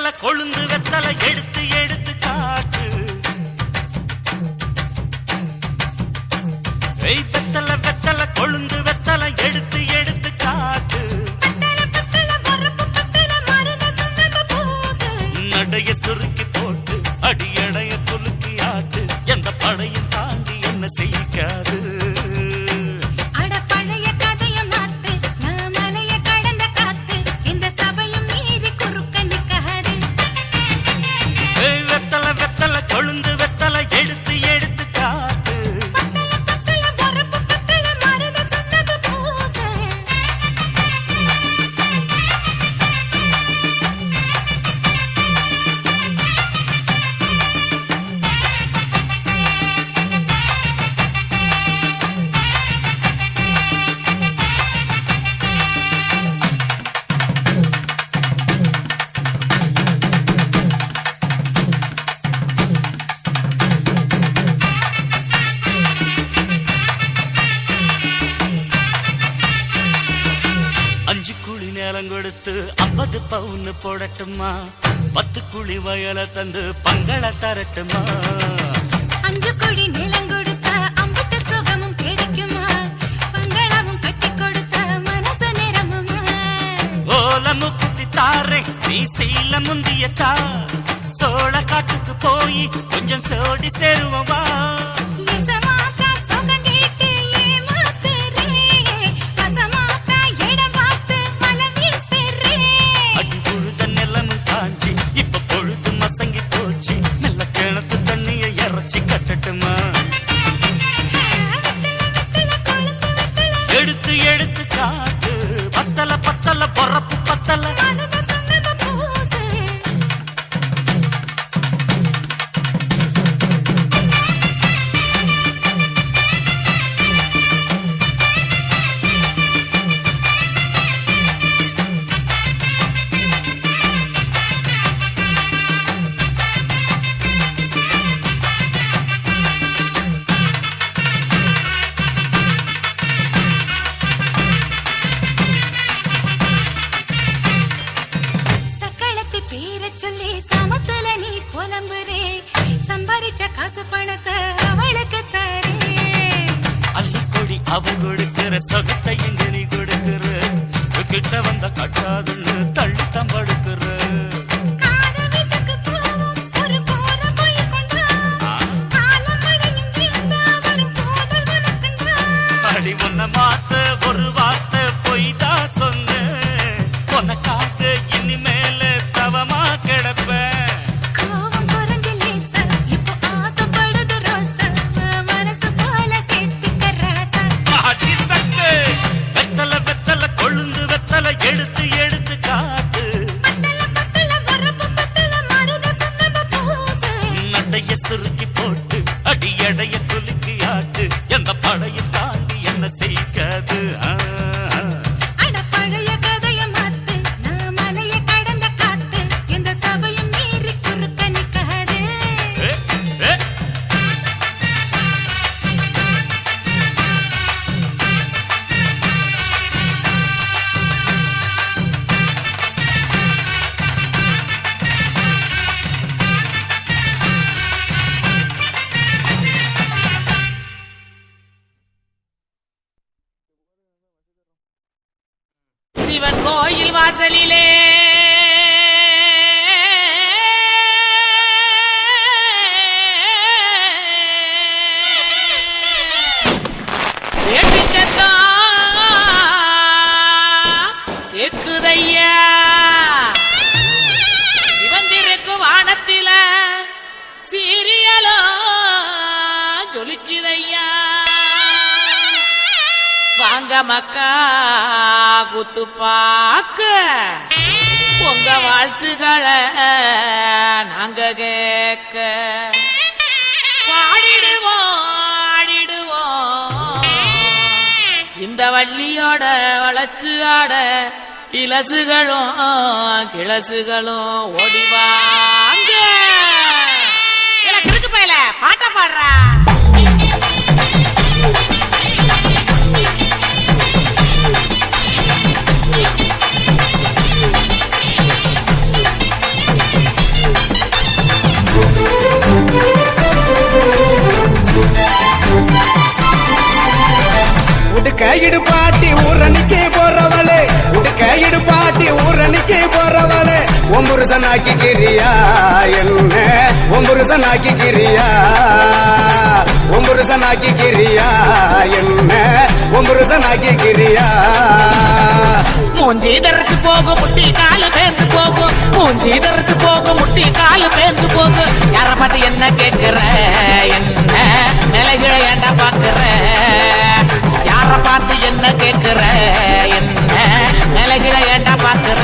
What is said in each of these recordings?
வெத்தல கொழுந்து வெத்தல எடுத்து எடுத்து காட்டு. வெத்தல வெத்தல கொழுந்து வெத்தல எடுத்து எடுத்து காட்டு. நடைய சுருக்கி போட்டு அடியடைய குலுக்கி ஆட்டு. எந்த படையும் தாண்டி என்ன செய்யாது. கொழுந்து வெத்தல எடுத்து எடுத்து காட்டு. கொடுத்து 50 பவுன் போடட்டுமா? 10 குழி வயல தந்து பங்கள தரட்டுமா? 5 குழி நிலம் கொடுத்த அம்புட்டு சுகமும் கிடைக்குமா? பங்களாவும் கட்டி கொடுத்த மனசு நிரம்புமா? ஓல முக்குத்தி தாரே நீ சீல முந்தியத்தா. சோழ காட்டுக்கு போய் கொஞ்சம் சோடி சேருவா. எடுத்து எடுத்து காட்டு. பத்தல பத்தல பொறப்பு பத்தல. அவ கொடுக்கிற சொகத்தை எங்க நீ கொடுக்கிற. கிட்ட வந்த கட்டாதுன்னு தள்ளி தம்படுக்கிற. அடி உன்ன மாத்த ஒரு வார்த்தை பொய்தா சொன்ன. உனக்காக இனிமேல தவமா கிடப்ப. எடுத்து எடுத்து காட்டு. நடைய சுருக்கி போட்டு அடியடைய குலுக்கி ஆட்டு. எந்த படையும் தாண்டி என்ன செய்யாது. சிவன் கோயில் வாசலிலே இருக்குதையா. சிவந்திருக்கு வானத்தில சீரியலோ ஜொலிக்குதையா. வாங்க மக்கா குத்து பாக்க உங்க வாழ்த்துக்களை நாங்க கேட்க. பாடிடுவோம் ஆடிடுவோம் இந்த வள்ளியோட வளச்சு ஆட. இலசுகளும் கிளசுகளும் ஓடிவாங்க. கிறுக்கு பையல பாட்ட பாடுறா. இடுப்பாட்டி ஊரணிக்கு போறவளே உடுக்க இடுப்பாட்டி ஊரணிக்கு போறவளே ஒம்புருசனாக்கி கிரியா என்ன ஒம்புருசனாக்கி கிரியா ஒம்புருசனாக்கி கிரியா என்ன ஒம்புருசனாக்கி கிரியா மூஞ்சி தரைச்சு போகும் முட்டி காலு பேந்து போகும் மூஞ்சி தரைச்சு போகும் முட்டி காலு பேந்து போகும் யார பார்த்து என்ன கேக்குற என்ன நிலைகளை ஏண்டா பாக்குற யார பார்த்து என்ன கேக்குற என்ன நிலைகளை ஏண்டா பாக்குற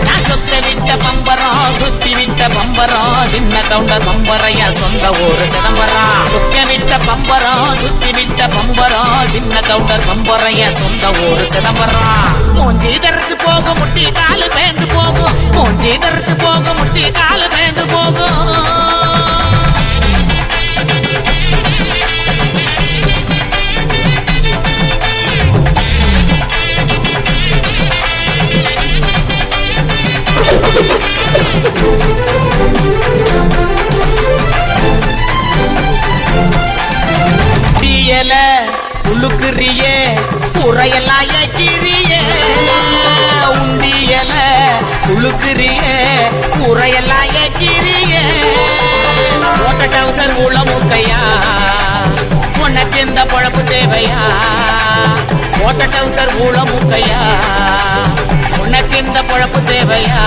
நான் சொத்த விட்ட பம்பரம் சுத்தி விட்ட பம்பரம் சின்ன கவுண்டர் பம்பரையா சொந்த ஊரு சிதம்பரம் சுத்த விட்ட பம்பரம் சுத்தி விட்ட பம்பரம் சின்ன கவுண்டர் பம்பரையா சொந்த ஊரு சிதம்பரம் மூஞ்சி தரைச்சு போகும் முட்டி காலு பேந்து போகும் மூஞ்சி தரைச்சு போகும் முட்டி காலு பேந்து போகும் தீயல உழுக்குறியே புறையெல்லாம் ஏக்கிறியே உண்டியல உழுக்குறியே புறையெல்லாம் ஏக்கிறியே ஓட்ட டவுசர் உள்ள முக்கையா உனக்கு எந்த பொழப்பு தேவையா ஓட்ட டவுசர் உள்ள முக்கையா உனக்கு எந்த பொழப்பு தேவையா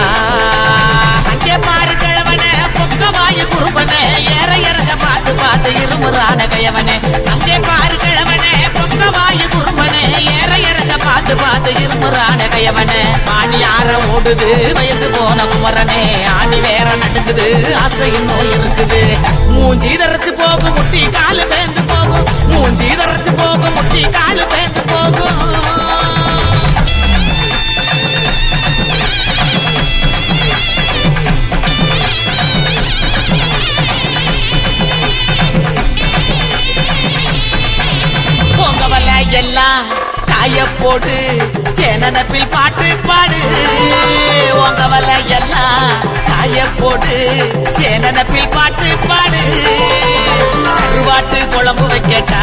அங்கே பாரு கிழவனே பொக்கவாயு குறும்பனே ஏற இறங்க பார்த்து பார்த்து இருமுறான கையவனே அங்கே பாரு கிழவனே பொக்கவாயு குறும்பனே ஏற இறங்க பார்த்து பார்த்து இருமுறான கையவனே ஆணி ஆற ஓடுது வயசு போன குமரனே ஆணி வேற நடுங்குது ஆசை இன்னும் இருக்குது மூஞ்சி தரைச்சு போகும் முட்டி காலு பேந்து போகும் மூஞ்சி தரைச்சு போகும் முட்டி காலு பேந்து போகும் பொங்கவல எல்லாம் காய போடு தேனப்பில் பாட்டு பாடு உங்கவல எல்லாம் காய போடு தேனப்பில் பாட்டு பாடு கருவாட்டு குழம்பு வைக்கட்டா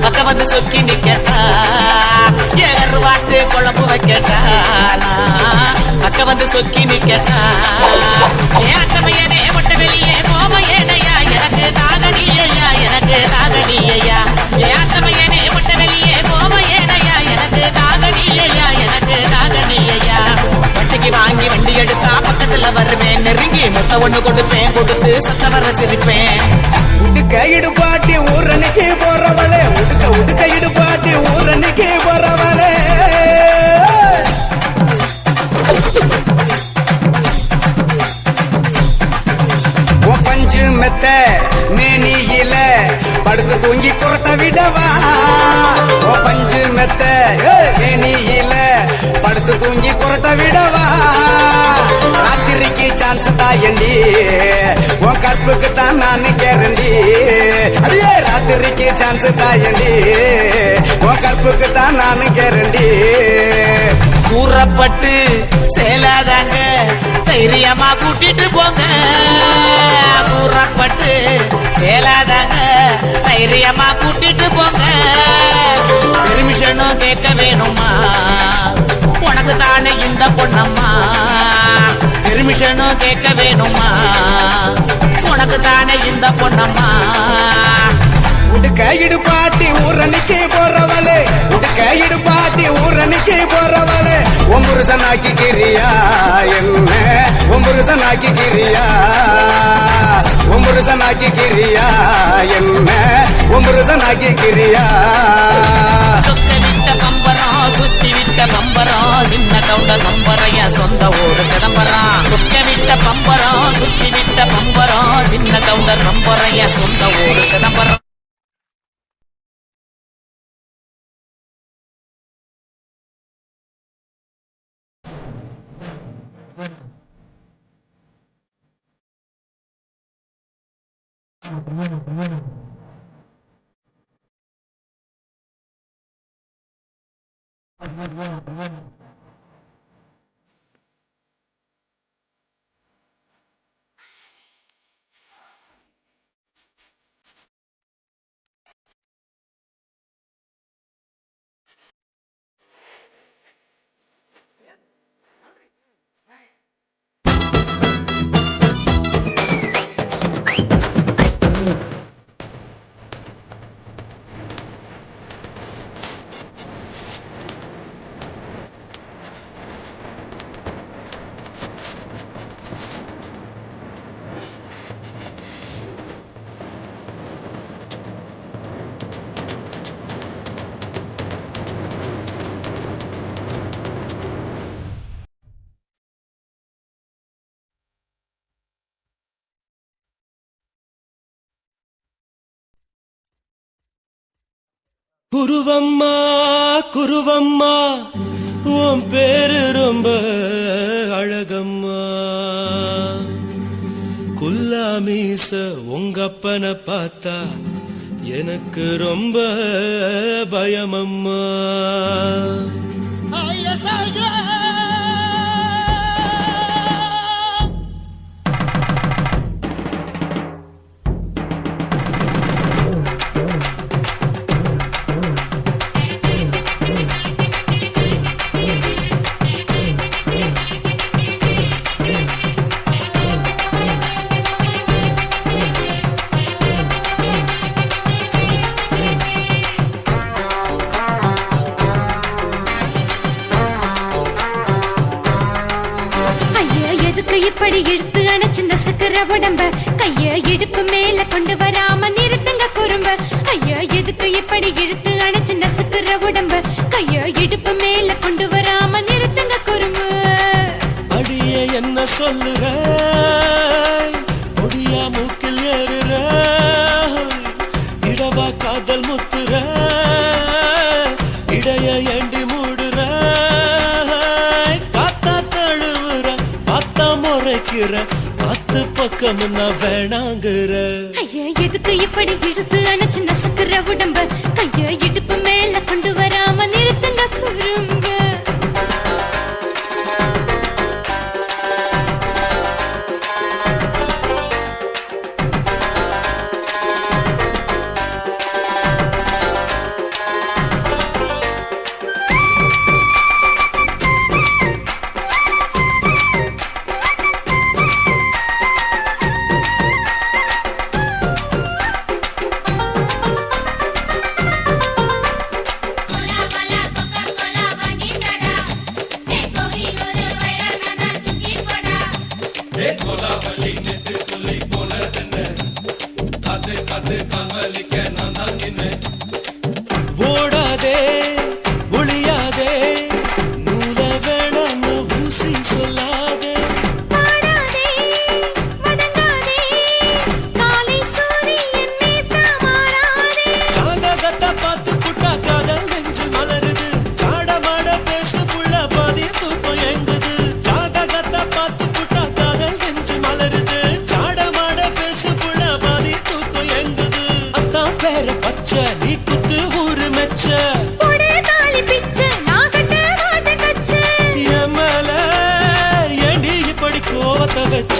பக்க வந்து சொக்கி நிக்கட்டா கருவாட்டு குழம்பு வைக்கட்டா பக்க வந்து சொக்கி நிக்கட்டா ஏட்டமையனே மொட்டை வெளியே போமையனையா எனக்கு தாகனியா எனக்கு தாகனியா ஏட்டமையனே மொட்டை வெளியே போமையனையா எனக்கு தாகனியா எனக்கு தாகனியா வட்டிக்கு வாங்கி வண்டி எடுத்தா பக்கத்துல வருவேன் நெருங்கி மொத்த ஒண்ணு கொடுப்பேன் கொடுத்து சத்த வர சிரிப்பேன் உடுக்க இடுப்பாட்டி ஊரணிக்கு போறவளே உடுக்க உடுக்க இடுப்பாட்டி ஊரணிக்கு போறவளே பஞ்சு மெத்த மேனியில படுத்து தூங்கி குரட்ட விடவா பஞ்சு மெத்த மேனியில படுத்து தூங்கி குரட்ட விடவா ராத்திரிக்கு சான்ஸ் தாயண்டி உன் கற்புக்கு தான் நான் கேரண்டி அடியே ராத்திரிக்கு சான்ஸ் தாயண்டி உன் கற்புக்கு தான் நான் கேரண்டி கூறப்பட்டு சேலாதாங்க தைரியமா கூட்டிட்டு போங்க கூறப்பட்டு சேலாதாங்க தைரியமா கூட்டிட்டு போங்க பெர்மிஷனும் கேட்க வேணுமா உனக்கு தானே இந்த பொண்ணம்மா பெர்மிஷனும் கேட்க வேணுமா உனக்கு தானே இந்த பொண்ணம்மா உடுக்க இடுப்பாட்டி ஊரணிக்கு போறவளே உடுக்க இடுப்பாட்டி ஊரணிக்கு போறவளே ஒம்புருசனாக்கி கிரியா என்ன ஒம்புருசனாக்கி கிரியா ஒம்புருசனாக்கி கிரியா என்ன ஒம்புருசனாக்கி கிரியா சொக்க விட்ட பம்பரம் சுத்தி விட்ட பம்பரம் சின்ன கவுண்டர் பம்பரைய சொந்த ஊரு சிதம்பரம் சொக்க விட்ட பம்பரம் சுத்தி விட்ட பம்பரம் சின்ன கவுண்டர் பம்பரைய சொந்த ஊரு சிதம்பரம் குருவம்மா குருவம்மா உன் பேரு ரொம்ப அழகம்மா குல்லாமீச உங்க அப்பனை பார்த்தா எனக்கு ரொம்ப பயமம்மா இப்படி இழுத்து அணைச்சிருந்த சக்கர உடம்ப கைய இடுப்பு மேல கொண்டு வராம நிறுத்துங்க குறும்ப ஐயா எதுக்கு இப்படி இழுத்து அணைச்சிருந்த சக்கர உடம்ப கைய இடுப்பு மேல கொண்டு வராம நிறுத்துங்க குறும்பு அடியே என்ன சொல்லுற முடியா மூக்கில் ஏறுற இடவா காதல் முத்துற இடைய ஏண்டி மூடுற காத்தா தழுவுற பார்த்தா முறைக்கிற பத்து பக்கம் நான் வேணாங்குற ஐயா எதுக்கு இப்படி இழுத்து அணைச்சு நசுக்குற உடம்ப கைய இடுப்பு மேல கொண்டு வராம நிறுத்துங்க குறும்ப ஓடாதே ஒளியாதே நூல வேணான்னு ஊசி சொல்லாதே பாடாதே வதங்காதே காலை சூரியன் மீத மாறாதே ஜாதகத்தை பார்த்து புட்டா காதல் நெஞ்சு மலருது சாடமாட பேசு புள்ள பாதி தூக்கம் எங்குது ஜாதகத்தை பார்த்து புட்டா காதல் நெஞ்சு மலருது சாடமாட பேசு புள்ள பாதி தூக்கம் எங்குது அத்தான் பேர பச்சை நீ குத்து ஊரு மெச்ச போடே தாலி பிச்சை நான் கட்ட மாட்டேன் கச்சை எமல ஏண்டி இப்படி கோவத்தை வச்ச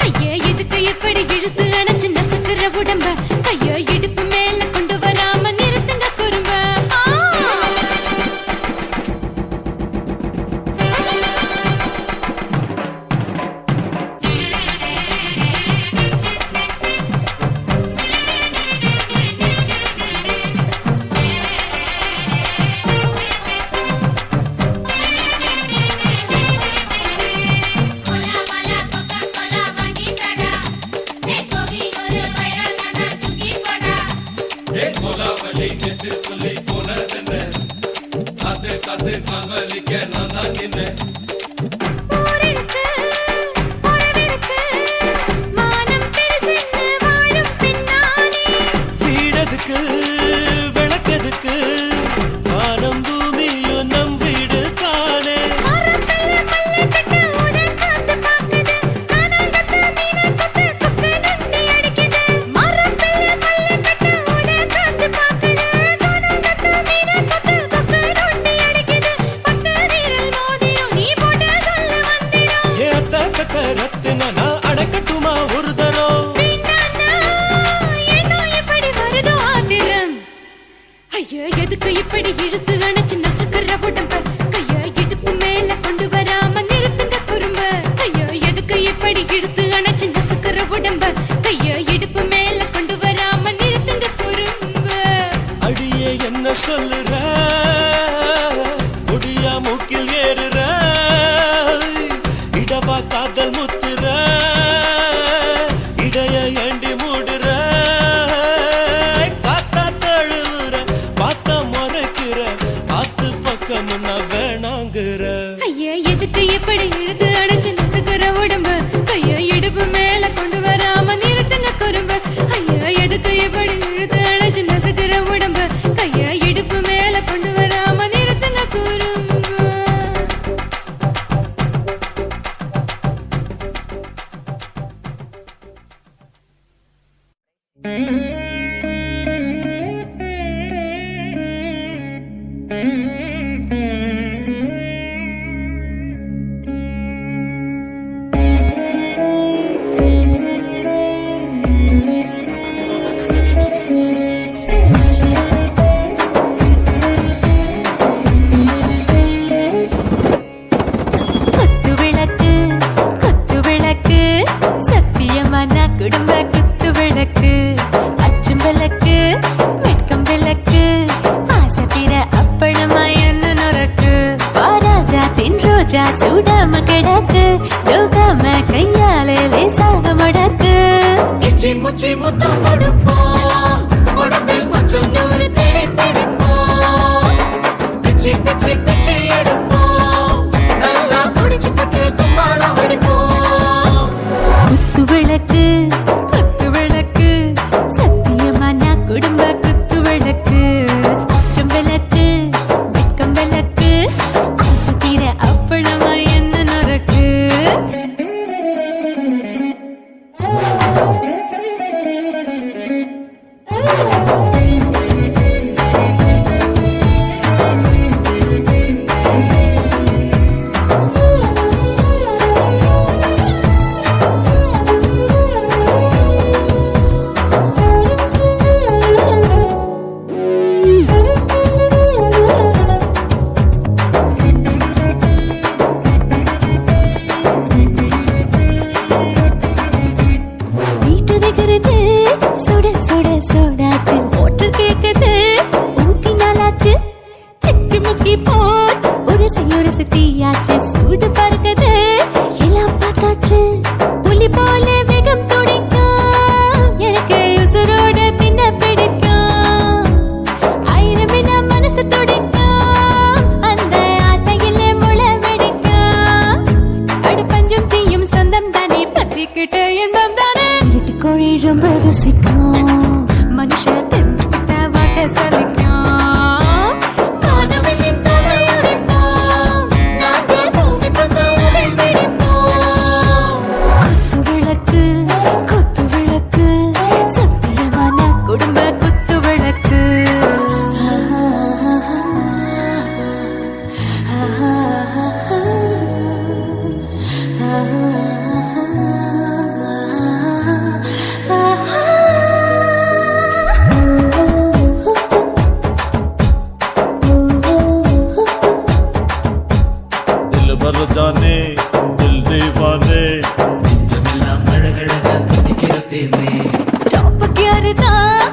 ஐயா எதுக்கு இப்படி இழுத்து அணைச்சு நசுக்குற உடம்ப கைய இடுப்பு மேல கொண்டு வராம நிறுத்துங்க குறும்ப ஊரிருக்கு உறவிருக்கு மானம் பெருசென்னு வாழும் பெண்ணானே வீடதுக்கு விளக்கதுக்கு வானம் பூமியும் நம் வீடு தானே மரத்துல மல்லி கட்ட உதன் காத்து பாக்குது கானாங்கத்து மீனாங்கத்து குப்பை நொண்டி அடிக்குது மரத்துல மல்லி கட்ட உதன் காத்து பாக்குது கானாங்கத்து மீனாங்கத்து குப்பை நொண்டி அடிக்குது பத்து வீரல் மோதிரும் நீ போட்ட சொல்ல வந்திடும் ஏத்த கத்த ரத்தின நான் அடக்கட்டுமா ஒரு தரம் வேண்டாண்ணா, ஏனோ இப்படி வருதோ ஆத்திரம் ஐயோ எதுக்கு இப்படி இழுத்து அணைச்சு நசுக்குற உடம்ப கைய இடுப்பு மேல கொண்டு வராம நிறுத்துங்க குறும்ப ஐயோ எதுக்கு இப்படி இழுத்து அணைச்சு நசுக்குற உடம்ப கைய இடுப்பு மேல கொண்டு வராம நிறுத்துங்க குறும்ப அடியே என்ன சொல்லுற முடியா மூக்கில் ஏறுற இடவா காதல் முத்துற இடைய ஏண்டி மூடுற காத்தா தழுவுற பார்த்தா முறைக்கிற வச்சா சூடாம கிடக்கு யோகாம கையாலே லேசாக மடக்கு இச்சி முச்சி முத்தம் கொடுப்போம் உடம்பில் கொஞ்சம் நூறு தேடி பிடிப்போம் பிச்சி பிச்சி பிச்சி எடுப்போம் நல்லா குடிச்சு பட்டு தும்பாலம் அடிப்போம் குத்து விளக்கு சத்தியமான குடும்ப குத்து விளக்கு அச்சம் விளக்கு வெட்கம் விளக்கு ஆசைத்தீர அப்பளமா என்ன நொறுக்கு வீட்டுகிறது சுட சுட சோடாச்சு மோட்டர் கேக்குது ஊத்தி நாளாச்சு சிக்கி முக்கி போல் ஒரு தீயாச்சு சூடு பறக்குது எல்லாம் பார்த்தாச்சு புலி போல வேகம் துடிக்கும் எனக்கு உசுரோட தின்ன பிடிக்கும் ஆயிரம் வினா மனசு துடிக்கும் அந்த ஆசையிலே முளை வெடிக்கும் அடு பஞ்சும் தீயும் சொந்தம் தானே பத்திக்கிட்டு இன்பம் தானே இருட்டு கோழி ரொம்ப ருசிக்கும் மனுஷ தெரிஞ்சுக்கிட்ட வாக்க சலிக்கும் மானவளின் தலையுடைப்போம் நாங்கள் பூமி தந்த உடை பிடிப்போம் குத்து விளக்கு சத்தியமான குடும்ப குத்து விளக்கு दिल भर जाने दिल दीवाने டாப்புக்கு யாருதான்